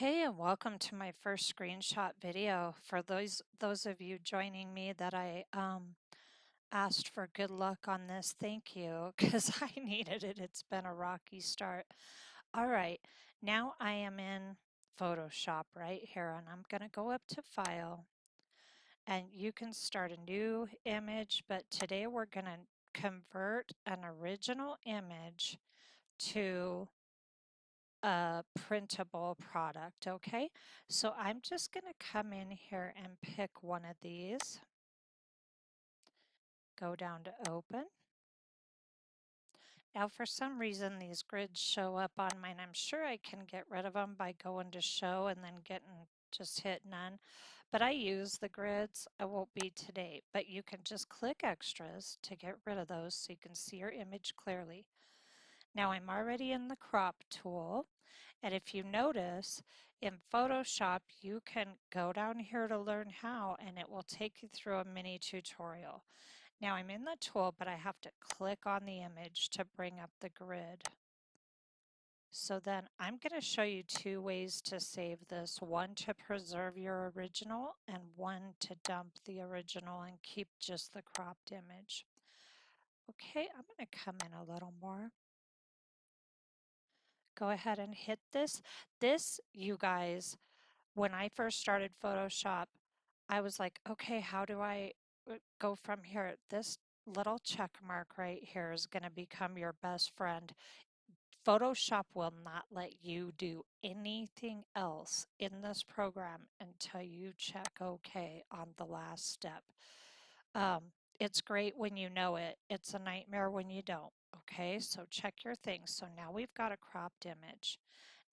Hey, and welcome to my first screenshot video. For those of you joining me that I asked for good luck on this, thank you, because I needed it. It's been a rocky start. All right, now I am in Photoshop right here, and I'm going to go up to File, and you can start a new image, but today we're going to convert an original image to a printable product, okay? So I'm just going to come in here and pick one of these. Go down to Open. Now for some reason these grids show up on mine. I'm sure I can get rid of them by going to Show and then just hit None. But I use the grids. I won't be today, but you can just click Extras to get rid of those so you can see your image clearly. Now I'm already in the crop tool, and if you notice in Photoshop you can go down here to learn how, and it will take you through a mini tutorial. Now I'm in the tool, but I have to click on the image to bring up the grid. So then I'm going to show you two ways to save this, one to preserve your original and one to dump the original and keep just the cropped image. Okay, I'm going to come in a little more. Go ahead and hit this. This, you guys, when I first started Photoshop, I was like, okay, how do I go from here? This little check mark right here is going to become your best friend. Photoshop will not let you do anything else in this program until you check OK on the last step. It's great when you know it. It's a nightmare when you don't. Okay, so check your things. So now we've got a cropped image.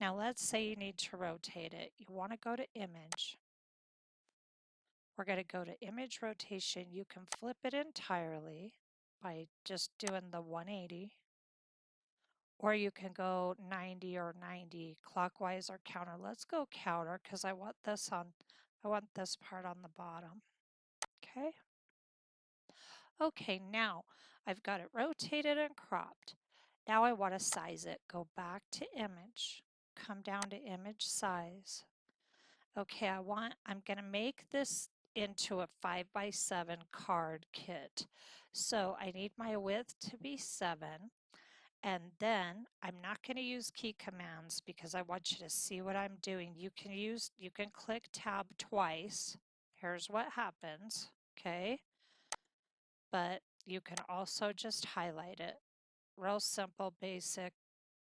Now let's say you need to rotate it. You want to go to Image. We're going to go to Image Rotation. You can flip it entirely by just doing the 180. Or you can go 90 or 90 clockwise or counter. Let's go counter because I want this part on the bottom. Okay. Okay, now I've got it rotated and cropped. Now I want to size it. Go back to Image, come down to Image Size. Okay, I'm going to make this into a 5x7 card kit. So I need my width to be 7. And then I'm not going to use key commands because I want you to see what I'm doing. You can click Tab twice. Here's what happens, okay? But you can also just highlight it. Real simple, basic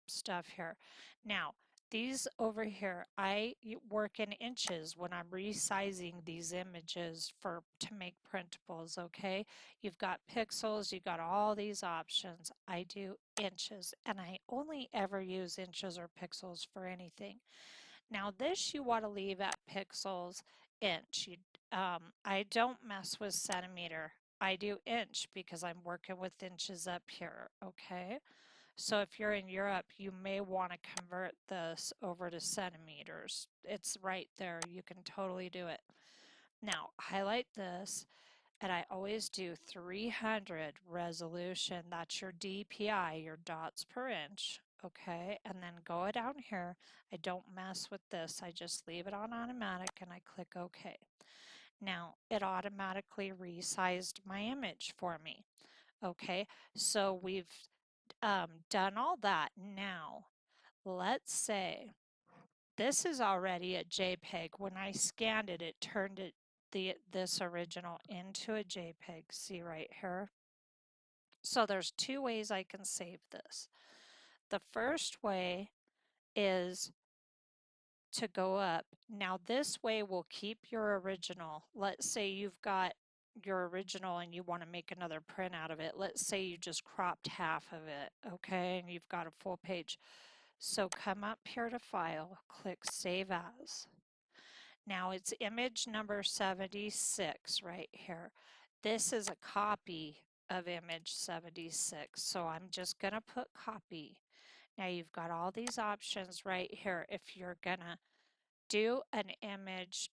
stuff here. Now, these over here, I work in inches when I'm resizing these images to make printables, okay? You've got pixels, you've got all these options. I do inches, and I only ever use inches or pixels for anything. Now this you want to leave at pixels, inch. I don't mess with centimeter. I do inch because I'm working with inches up here, okay? So if you're in Europe, you may want to convert this over to centimeters. It's right there. You can totally do it. Now, highlight this, and I always do 300 resolution. That's your DPI, your dots per inch, okay? And then go down here. I don't mess with this. I just leave it on automatic, and I click OK. Now, it automatically resized my image for me. Okay, so we've done all that. Now, let's say this is already a JPEG. When I scanned it, it turned this original into a JPEG. See right here? So there's two ways I can save this. The first way is to go up. Now this way will keep your original. Let's say you've got your original and you want to make another print out of it. Let's say you just cropped half of it, okay, and you've got a full page. So come up here to File, click Save As. Now it's image number 76 right here. This is a copy of image 76, so I'm just going to put copy. Now you've got all these options right here. If you're going to do an image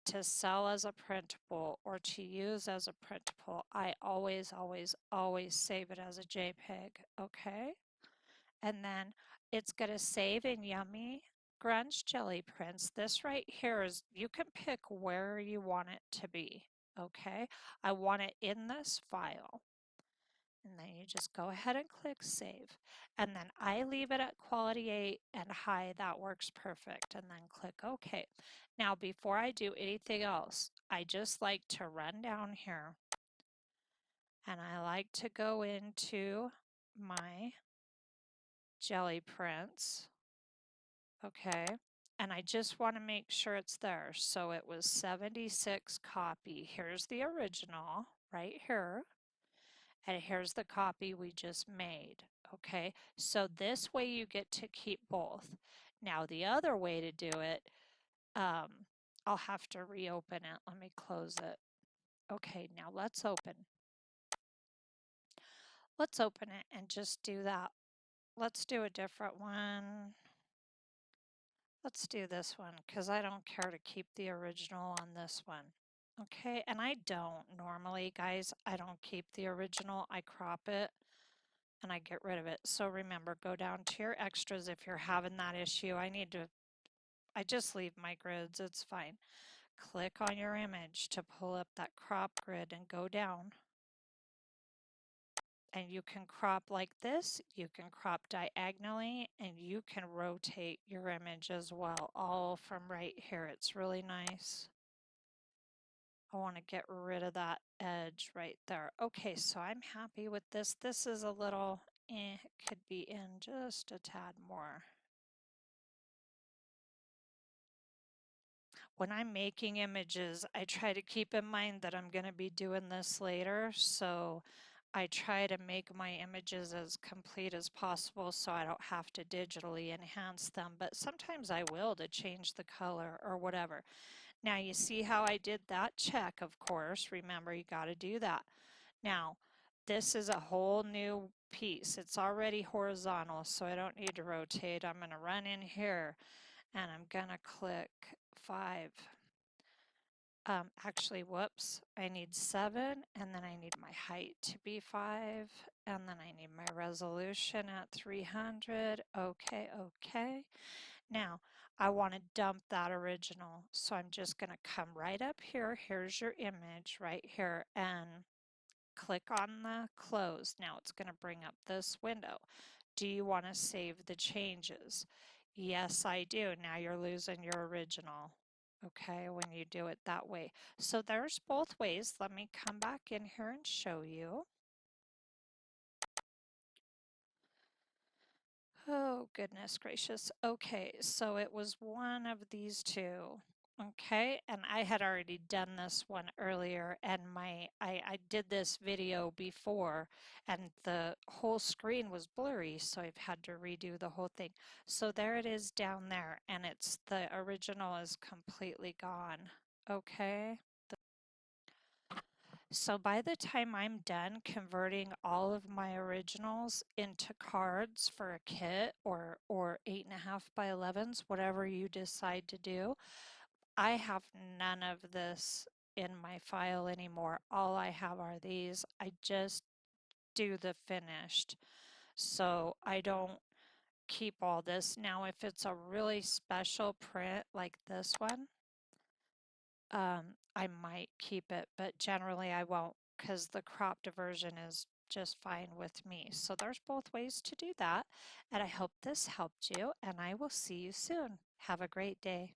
to sell as a printable or to use as a printable, I always, always, always save it as a JPEG, okay? And then it's going to save in Yummy grunge jelly prints. This right here is, you can pick where you want it to be, okay? I want it in this file. And then you just go ahead and click save. And then I leave it at quality 8 and high. That works perfect. And then click OK. Now, before I do anything else, I just like to run down here and I like to go into my jelly prints. Okay. And I just want to make sure it's there. So it was 76 copy. Here's the original right here. And here's the copy we just made. Okay, so this way you get to keep both. Now the other way to do it, I'll have to reopen it. Let me close it. Okay, now let's open. Let's open it and just do that. Let's do a different one. Let's do this one because I don't care to keep the original on this one. Okay, and I don't normally, guys, I don't keep the original. I crop it and I get rid of it. So remember, go down to your extras if you're having that issue. I just leave my grids, it's fine. Click on your image to pull up that crop grid and go down. And you can crop like this, you can crop diagonally, and you can rotate your image as well, all from right here. It's really nice. I want to get rid of that edge right there. Okay, so I'm happy with this. This is a little, it could be in just a tad more. When I'm making images, I try to keep in mind that I'm going to be doing this later, so I try to make my images as complete as possible so I don't have to digitally enhance them, but sometimes I will to change the color or whatever. Now you see how I did that check, of course. Remember, you got to do that. Now, this is a whole new piece. It's already horizontal, so I don't need to rotate. I'm going to run in here and I'm going to click 5. Actually, whoops, I need 7, and then I need my height to be 5, and then I need my resolution at 300. Okay, okay. Now, I want to dump that original, so I'm just going to come right up here. Here's your image right here, and click on the close. Now it's going to bring up this window. Do you want to save the changes? Yes, I do. Now you're losing your original, okay, when you do it that way. So there's both ways. Let me come back in here and show you. Oh, goodness gracious. Okay, so it was one of these two. Okay, and I had already done this one earlier, and I did this video before, and the whole screen was blurry, so I've had to redo the whole thing. So there it is down there, and it's the original is completely gone. Okay. So by the time I'm done converting all of my originals into cards for a kit or 8.5 by 11s, whatever you decide to do, I have none of this in my file anymore. All I have are these. I just do the finished. So I don't keep all this. Now, if it's a really special print like this one, I might keep it, but generally I won't because the cropped version is just fine with me. So there's both ways to do that. And I hope this helped you, and I will see you soon. Have a great day.